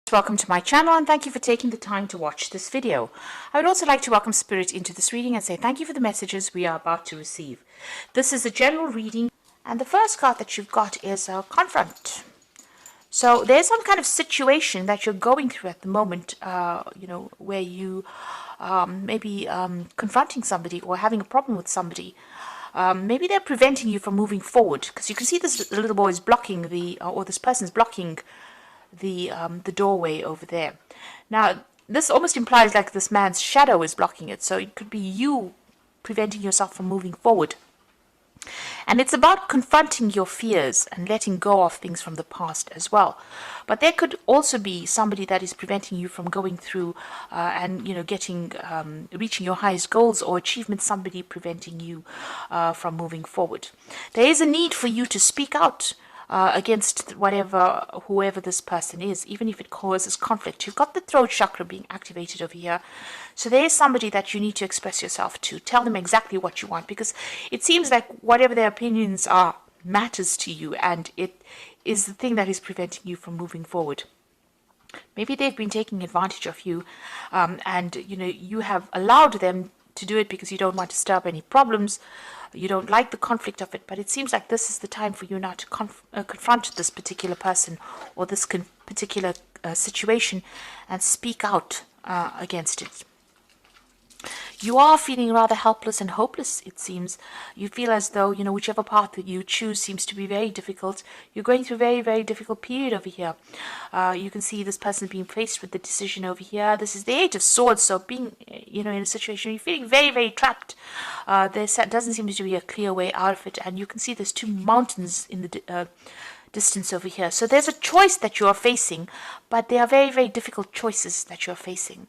Welcome to my channel and thank you for taking the time to watch this video. I would also like to welcome Spirit into this reading and say thank you for the messages we are about to receive. This is a general reading and the first card that you've got is a confront. So there's some kind of situation that you're going through at the moment, where you maybe confronting somebody or having a problem with somebody. Maybe they're preventing you from moving forward because you can see this little boy is blocking this person's blocking the doorway over there. Now, this almost implies like this man's shadow is blocking it, so it could be you preventing yourself from moving forward. And it's about confronting your fears and letting go of things from the past as well. But there could also be somebody that is preventing you from going through reaching your highest goals or achievements, somebody preventing you from moving forward. There is a need for you to speak out against whoever this person is, even if it causes conflict. You've got the throat chakra being activated over here. So there is somebody that you need to express yourself to. Tell them exactly what you want, because it seems like whatever their opinions are matters to you, and it is the thing that is preventing you from moving forward. Maybe they've been taking advantage of you, and you have allowed them to do it because you don't want to stir up any problems. You don't like the conflict of it, but it seems like this is the time for you now to confront this particular person or this particular situation and speak out against it. You are feeling rather helpless and hopeless, it seems. You feel as though, whichever path that you choose seems to be very difficult. You're going through a very, very difficult period over here. You can see this person being faced with the decision over here. This is the Eight of Swords, so being, in a situation where you're feeling very, very trapped. There doesn't seem to be a clear way out of it, and you can see there's two mountains in the distance over here. So there's a choice that you are facing, but they are very, very difficult choices that you're facing.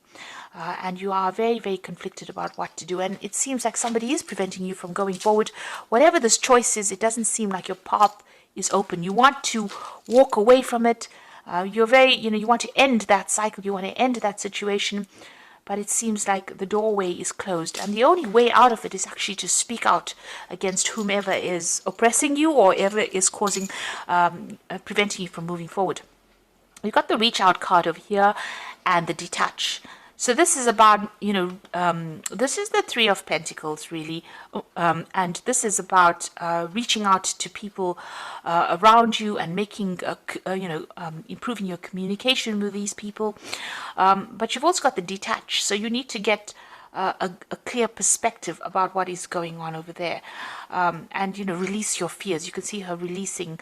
And you are very, very conflicted about what to do. And it seems like somebody is preventing you from going forward. Whatever this choice is, it doesn't seem like your path is open. You want to walk away from it. You want to end that cycle. You want to end that situation. But it seems like the doorway is closed. And the only way out of it is actually to speak out against whomever is oppressing you or ever is preventing you from moving forward. You've got the reach out card over here and the detach. So this is about, this is the Three of Pentacles, really. And this is about reaching out to people around you and making, improving your communication with these people. But you've also got the detach. So you need to get a clear perspective about what is going on over there. And, release your fears. You can see her releasing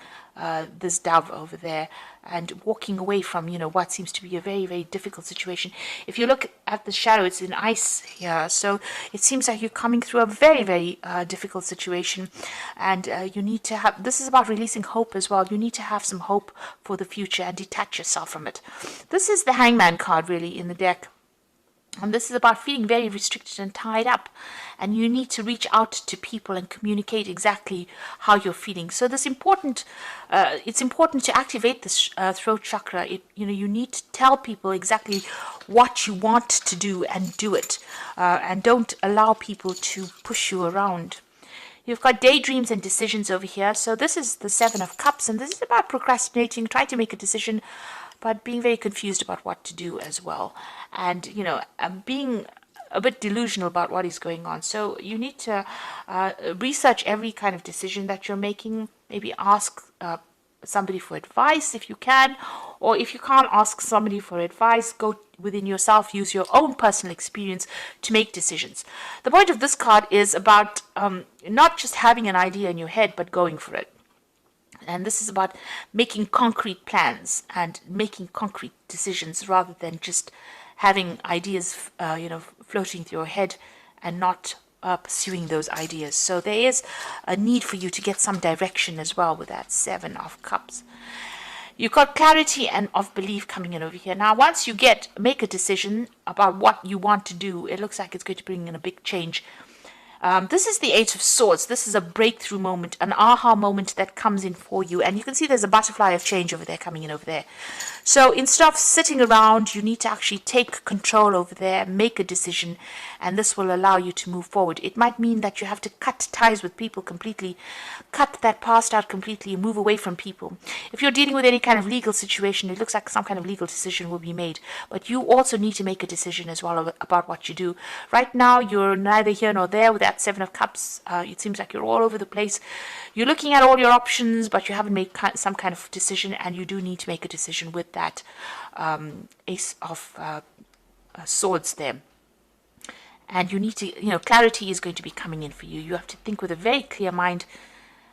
this dove over there and walking away from, what seems to be a very, very difficult situation. If you look at the shadow, it's in ice here. So it seems like you're coming through a very, very difficult situation. And you need to have, this is about releasing hope as well. You need to have some hope for the future and detach yourself from it. This is the Hangman card, really, in the deck. And this is about feeling very restricted and tied up. And you need to reach out to people and communicate exactly how you're feeling. So it's important to activate this throat chakra. You need to tell people exactly what you want to do and do it. And don't allow people to push you around. You've got daydreams and decisions over here. So this is the Seven of Cups. And this is about procrastinating, trying to make a decision, but being very confused about what to do as well. And, being a bit delusional about what is going on. So you need to research every kind of decision that you're making. Maybe ask somebody for advice if you can. Or if you can't ask somebody for advice, go within yourself, use your own personal experience to make decisions. The point of this card is about not just having an idea in your head, but going for it. And this is about making concrete plans and making concrete decisions rather than just having ideas, floating through your head and not pursuing those ideas. So there is a need for you to get some direction as well with that Seven of Cups. You've got clarity and of belief coming in over here. Now, once you make a decision about what you want to do, it looks like it's going to bring in a big change. This is the Eight of Swords. This is a breakthrough moment, an aha moment that comes in for you. And you can see there's a butterfly of change over there coming in over there. So instead of sitting around, you need to actually take control over there, make a decision, and this will allow you to move forward. It might mean that you have to cut ties with people completely, cut that past out completely, move away from people. If you're dealing with any kind of legal situation, it looks like some kind of legal decision will be made, but you also need to make a decision as well about what you do. Right now, you're neither here nor there with that Seven of Cups. It seems like you're all over the place. You're looking at all your options, but you haven't made some kind of decision, and you do need to make a decision with that Ace of Swords there. And you need to, clarity is going to be coming in for you. You have to think with a very clear mind,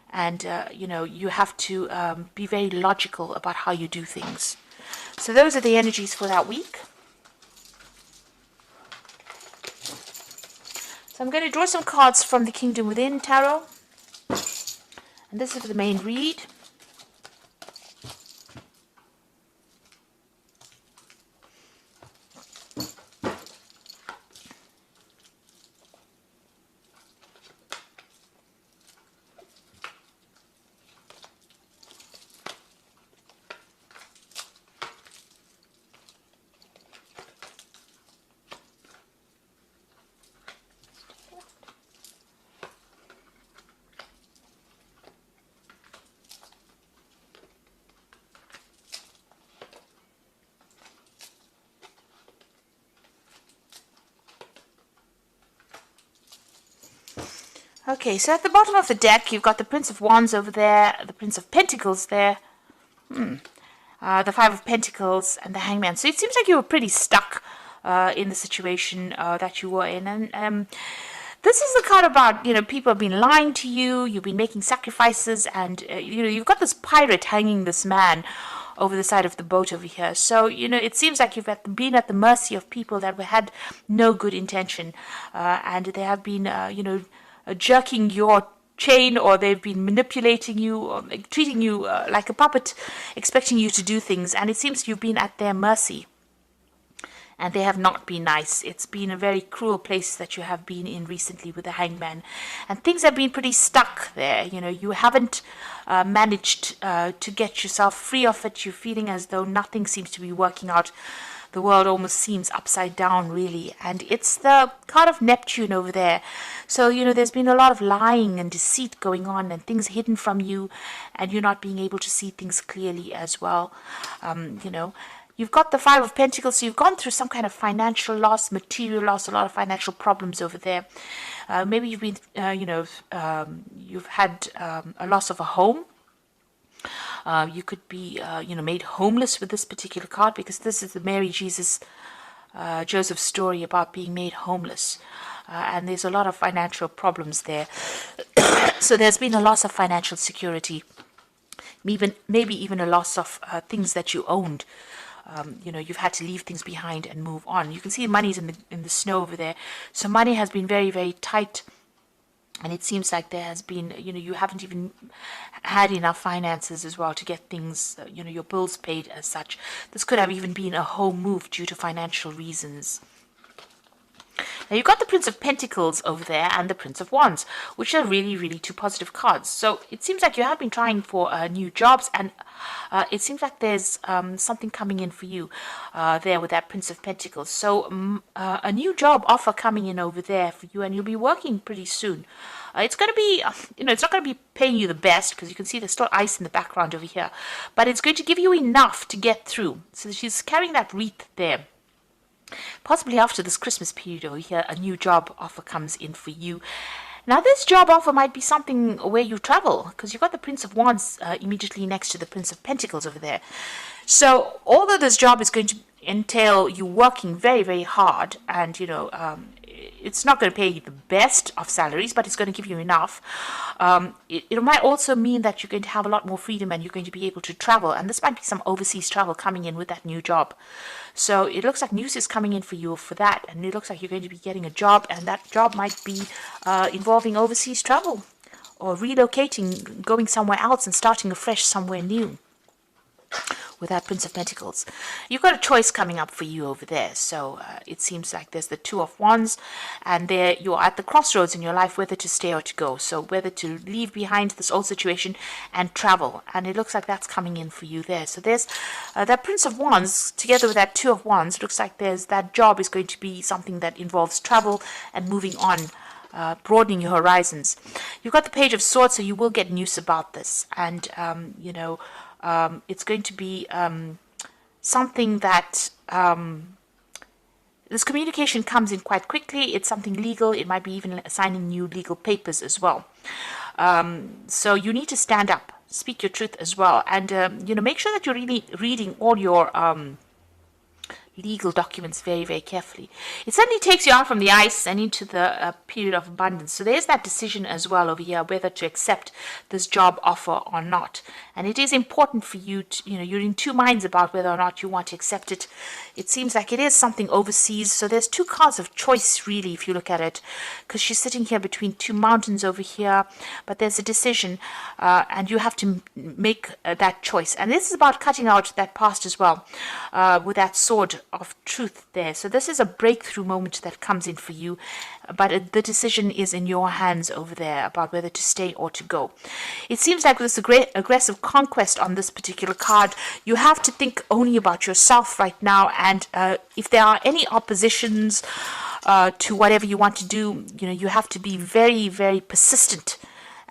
and, you have to be very logical about how you do things. So those are the energies for that week. So I'm going to draw some cards from the Kingdom Within Tarot. And this is the main read. Okay, so at the bottom of the deck, you've got the Prince of Wands over there, the Prince of Pentacles there, the Five of Pentacles, and the Hangman. So it seems like you were pretty stuck in the situation that you were in. And this is the card about, people have been lying to you, you've been making sacrifices, and, you've got this pirate hanging this man over the side of the boat over here. So, it seems like you've been at the mercy of people that had no good intention, and they have been, jerking your chain, or they've been manipulating you, or treating you like a puppet, expecting you to do things, and it seems you've been at their mercy, and they have not been nice. It's been a very cruel place that you have been in recently with the Hangman, and things have been pretty stuck there. You haven't managed to get yourself free of it. You're feeling as though nothing seems to be working out. The world almost seems upside down, really. And it's the card of Neptune over there. So, there's been a lot of lying and deceit going on, and things hidden from you, and you're not being able to see things clearly as well. You've got the Five of Pentacles, so you've gone through some kind of financial loss, material loss, a lot of financial problems over there. Maybe you've been, you've had a loss of a home. You could be, made homeless with this particular card, because this is the Mary, Jesus, Joseph story about being made homeless. And there's a lot of financial problems there. So there's been a loss of financial security, maybe even a loss of things that you owned. You've had to leave things behind and move on. You can see money's in the snow over there. So money has been very, very tight. And it seems like there has been, you haven't even had enough finances as well to get things, your bills paid as such. This could have even been a home move due to financial reasons. Now you've got the Prince of Pentacles over there and the Prince of Wands, which are really, really two positive cards. So it seems like you have been trying for new jobs, and it seems like there's something coming in for you there with that Prince of Pentacles. So a new job offer coming in over there for you, and you'll be working pretty soon. It's going to be, it's not going to be paying you the best, because you can see there's still ice in the background over here, but it's going to give you enough to get through. So she's carrying that wreath there. Possibly after this Christmas period over here, a new job offer comes in for you. Now, this job offer might be something where you travel, because you've got the Prince of Wands immediately next to the Prince of Pentacles over there. So, although this job is going to entail you working very, very hard, and, it's not going to pay you the best of salaries, but it's going to give you enough. It might also mean that you're going to have a lot more freedom, and you're going to be able to travel. And this might be some overseas travel coming in with that new job. So it looks like news is coming in for you for that. And it looks like you're going to be getting a job, and that job might be involving overseas travel, or relocating, going somewhere else and starting afresh somewhere new. with that Prince of Pentacles. You've got a choice coming up for you over there. So it seems like there's the Two of Wands, and there you're at the crossroads in your life, whether to stay or to go. So whether to leave behind this old situation and travel. And it looks like that's coming in for you there. So there's that Prince of Wands together with that Two of Wands. Looks like there's that job is going to be something that involves travel and moving on. Broadening your horizons. You've got the Page of Swords, so you will get news about this, and it's going to be something that this communication comes in quite quickly. It's something legal. It might be even signing new legal papers as well. So you need to stand up, speak your truth as well, and make sure that you're really reading all your legal documents very, very carefully. It certainly takes you out from the ice and into the period of abundance. So there's that decision as well over here, whether to accept this job offer or not. And it is important for you to, you're in two minds about whether or not you want to accept it. It seems like it is something overseas. So there's two cards of choice, really, if you look at it, because she's sitting here between two mountains over here. But there's a decision, and you have to make that choice. And this is about cutting out that past as well, with that sword of truth there. So this is a breakthrough moment that comes in for you, but the decision is in your hands over there about whether to stay or to go. It seems like there's a great aggressive conquest on this particular card. You have to think only about yourself right now, and if there are any oppositions to whatever you want to do, you have to be very, very persistent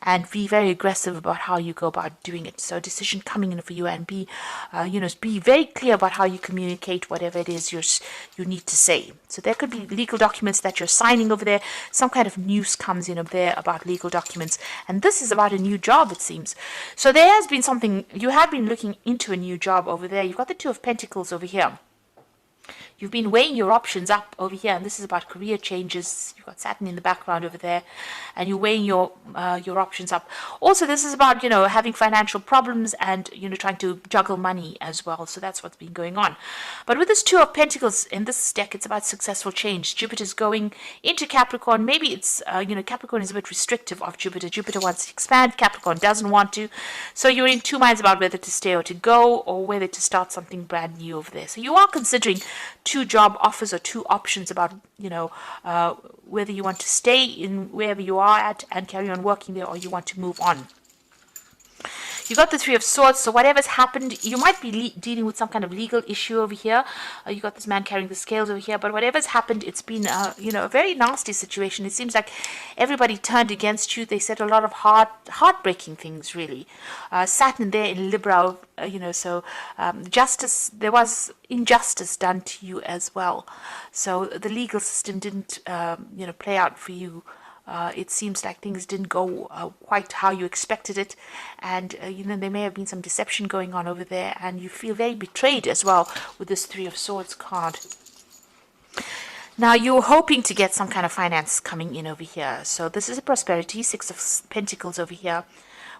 and be very aggressive about how you go about doing it. So a decision coming in for you, and be very clear about how you communicate whatever it is you need to say. So there could be legal documents that you're signing over there. Some kind of news comes in over there about legal documents. And this is about a new job, it seems. So there has been something, you have been looking into a new job over there. You've got the Two of Pentacles over here. You've been weighing your options up over here, and this is about career changes. You've got Saturn in the background over there, and you're weighing your options up. Also, this is about, having financial problems and, trying to juggle money as well. So that's what's been going on. But with this Two of Pentacles in this deck, it's about successful change. Jupiter's going into Capricorn. Maybe it's, Capricorn is a bit restrictive of Jupiter. Jupiter wants to expand. Capricorn doesn't want to. So you're in two minds about whether to stay or to go, or whether to start something brand new over there. So you are considering two job offers or two options about, whether you want to stay in wherever you are at and carry on working there, or you want to move on. You got the Three of Swords, so whatever's happened, you might be dealing with some kind of legal issue over here. You got this man carrying the scales over here, but whatever's happened, it's been, a very nasty situation. It seems like everybody turned against you. They said a lot of heartbreaking things, really. Saturn there in Libra, justice, there was injustice done to you as well. So the legal system didn't, play out for you. It seems like things didn't go quite how you expected it, and there may have been some deception going on over there, and you feel very betrayed as well with this Three of Swords card. Now you're hoping to get some kind of finance coming in over here. So this is a prosperity. Six of Pentacles over here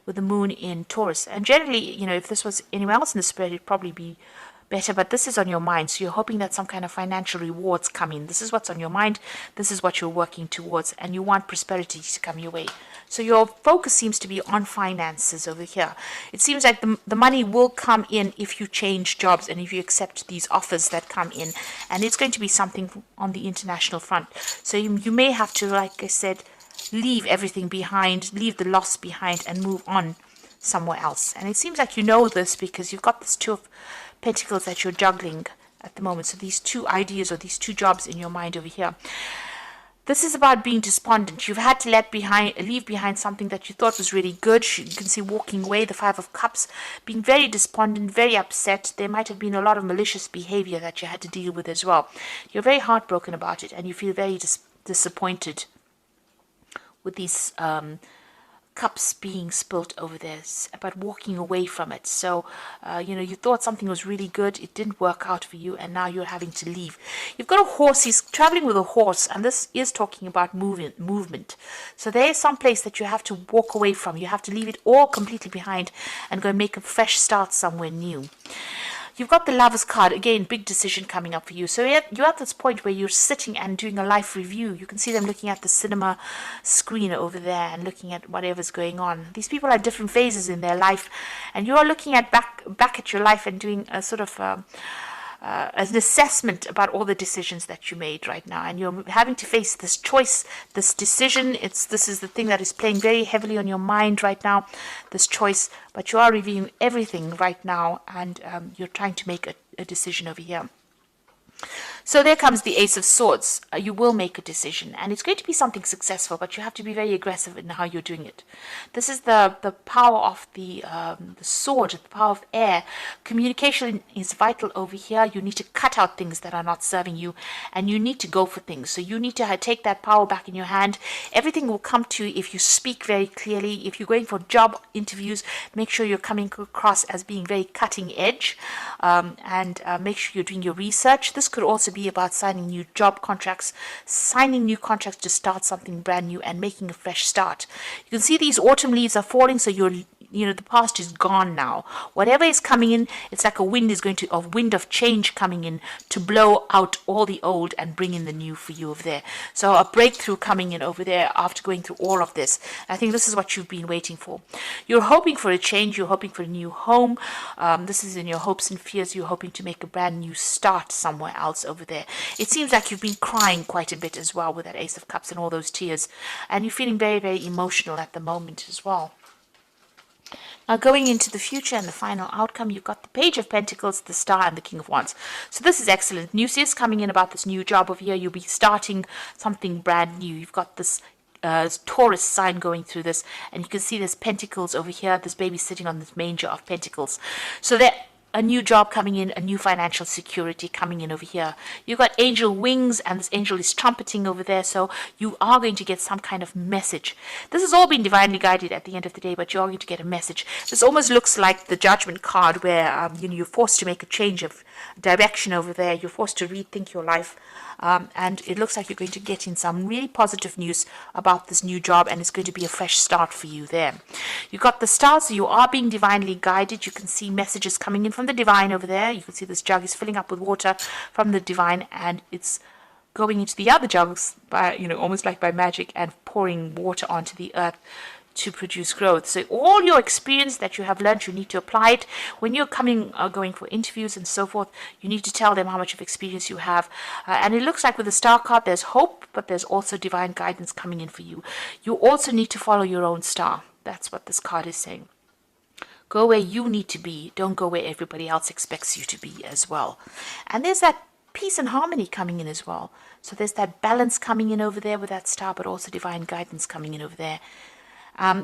with the moon in Taurus, and generally, if this was anywhere else in the spirit, it'd probably be better, but this is on your mind, so you're hoping that some kind of financial rewards come in. This is what's on your mind. This is what you're working towards, and you want prosperity to come your way. So your focus seems to be on finances over here. It seems like the money will come in if you change jobs and if you accept these offers that come in, and it's going to be something on the international front. So you may have to, like I said, leave everything behind, leave the loss behind, and move on somewhere else. And it seems like you know this because you've got this Two of Pentacles that you're juggling at the moment. So these two ideas or these two jobs in your mind over here. This is about being despondent. You've had to leave behind something that you thought was really good. You can see walking away, the Five of Cups, being very despondent, very upset. There might have been a lot of malicious behavior that you had to deal with as well. You're very heartbroken about it, and you feel very disappointed with these cups being spilt over this, but walking away from it. So you thought something was really good, it didn't work out for you, and now you're having to leave. You've got a horse. He's traveling with a horse, and this is talking about movement. So there is some place that you have to walk away from. You have to leave it all completely behind and go and make a fresh start somewhere new. You've got the Lovers card. Again, big decision coming up for you. So you're at this point where you're sitting and doing a life review. You can see them looking at the cinema screen over there and looking at whatever's going on. These people are at different phases in their life, and you are looking at back at your life and doing a sort of an assessment about all the decisions that you made right now, and you're having to face this choice, this decision. This is the thing that is playing very heavily on your mind right now, this choice. But you are reviewing everything right now, and you're trying to make a decision over here. So there comes the Ace of Swords. You will make a decision, and it's going to be something successful, but you have to be very aggressive in how you're doing it. This is the power of the sword, the power of air. Communication is vital over here. You need to cut out things that are not serving you, and you need to go for things. So you need to take that power back in your hand. Everything will come to you if you speak very clearly. If you're going for job interviews, make sure you're coming across as being very cutting edge, and make sure you're doing your research. This could also be about signing new job contracts, signing new contracts to start something brand new and making a fresh start. You can see these autumn leaves are falling, so the past is gone now. Whatever is coming in, it's like a wind of change coming in to blow out all the old and bring in the new for you over there. So a breakthrough coming in over there after going through all of this. I think this is what you've been waiting for. You're hoping for a change. You're hoping for a new home. This is in your hopes and fears. You're hoping to make a brand new start somewhere else over there. It seems like you've been crying quite a bit as well with that Ace of Cups and all those tears. And you're feeling very, very emotional at the moment as well. Now, going into the future and the final outcome, you've got the Page of Pentacles, the Star, and the King of Wands. So this is excellent. News is coming in about this new job over here. You'll be starting something brand new. You've got this Taurus sign going through this, and you can see there's pentacles over here. This baby sitting on this manger of pentacles. So that a new job coming in, a new financial security coming in over here. You've got angel wings, and this angel is trumpeting over there, so you are going to get some kind of message. This has all been divinely guided at the end of the day, but you're going to get a message. This almost looks like the Judgment card, where you're forced to make a change of direction over there. You're forced to rethink your life. And it looks like you're going to get in some really positive news about this new job, and it's going to be a fresh start for you there. You've got the stars, so you are being divinely guided. You can see messages coming in from the divine over there. You can see this jug is filling up with water from the divine, and it's going into the other jugs by, almost like by magic, and pouring water onto the earth to produce growth. So all your experience that you have learned, you need to apply it. When you're going for interviews and so forth, you need to tell them how much of experience you have. And it looks like with the Star card, there's hope, but there's also divine guidance coming in for you. You also need to follow your own star. That's what this card is saying. Go where you need to be. Don't go where everybody else expects you to be as well. And there's that peace and harmony coming in as well. So there's that balance coming in over there with that star, but also divine guidance coming in over there.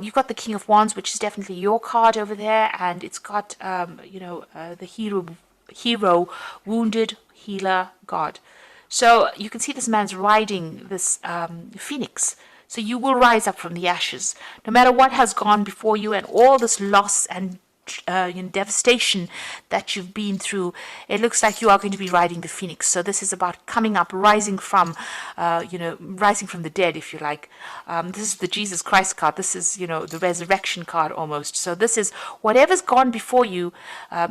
You've got the King of Wands, which is definitely your card over there, and it's got, the hero, wounded, healer, God. So you can see this man's riding this phoenix. So you will rise up from the ashes, no matter what has gone before you and all this loss and devastation that you've been through. It looks like you are going to be riding the phoenix. So this is about coming up, rising from the dead, if you like. This is the Jesus Christ card. This is, the resurrection card almost. So this is whatever's gone before you,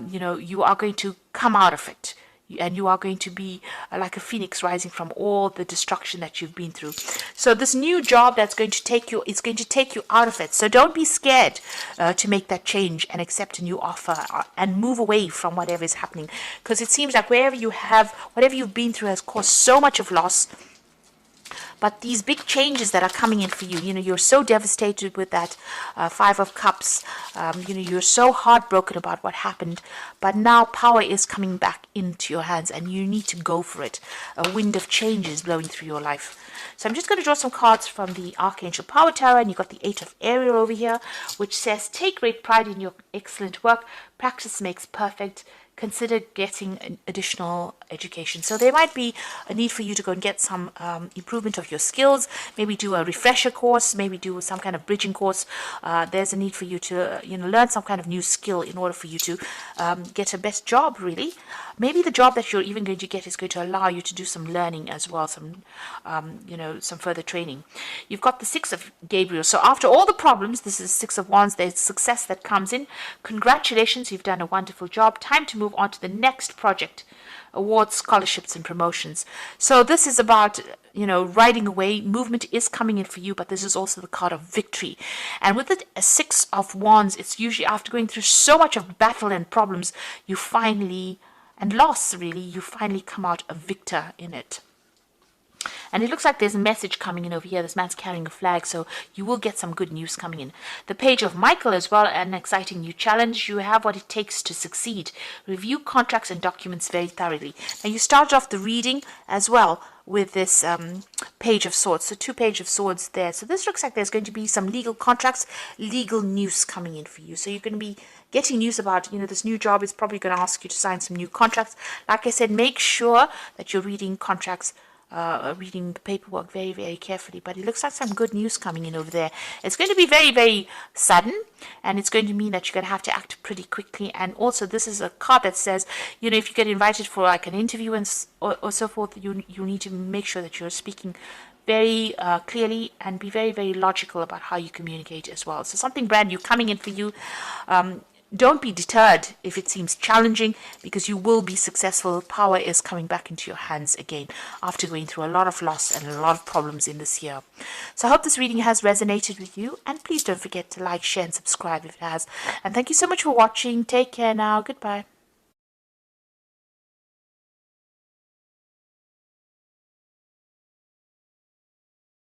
you are going to come out of it. And you are going to be like a phoenix rising from all the destruction that you've been through. So this new job that's going to take you, it's going to take you out of it. So don't be scared to make that change and accept a new offer and move away from whatever is happening. Because it seems like whatever you've been through has caused so much of loss. But these big changes that are coming in for you, you're so devastated with that Five of Cups. You're so heartbroken about what happened. But now power is coming back into your hands, and you need to go for it. A wind of change is blowing through your life. So I'm just going to draw some cards from the Archangel Power Tarot, and you've got the Eight of Ariel over here, which says, take great pride in your excellent work. Practice makes perfect. Consider getting an additional education. So there might be a need for you to go and get some improvement of your skills, maybe do a refresher course, maybe do some kind of bridging course. There's a need for you to learn some kind of new skill in order for you to get a best job, really. Maybe the job that you're even going to get is going to allow you to do some learning as well, some further training. You've got the Six of Gabriel. So after all the problems, this is Six of Wands, there's success that comes in. Congratulations, you've done a wonderful job. Time to move move on to the next project, awards, scholarships, and promotions. So this is about, riding away. Movement is coming in for you, but this is also the card of victory. And with it, a Six of Wands, it's usually after going through so much of battle and problems, you finally, and loss really, you finally come out a victor in it. And it looks like there's a message coming in over here. This man's carrying a flag, so you will get some good news coming in. The Page of Michael as well, an exciting new challenge. You have what it takes to succeed. Review contracts and documents very thoroughly. Now, you started off the reading as well with this Page of Swords. So 2 Page of Swords there. So this looks like there's going to be some legal contracts, legal news coming in for you. So you're going to be getting news about, this new job is probably going to ask you to sign some new contracts. Like I said, make sure that you're reading contracts, reading the paperwork very, very carefully. But it looks like some good news coming in over there. It's going to be very, very sudden, and it's going to mean that you're going to have to act pretty quickly. And also, this is a card that says, if you get invited for like an interview or so forth, you need to make sure that you're speaking very clearly and be very, very logical about how you communicate as well. So something brand new coming in for you. Don't be deterred if it seems challenging, because you will be successful. Power is coming back into your hands again after going through a lot of loss and a lot of problems in this year. So I hope this reading has resonated with you, and please don't forget to like, share and subscribe if it has. And thank you so much for watching. Take care now. Goodbye.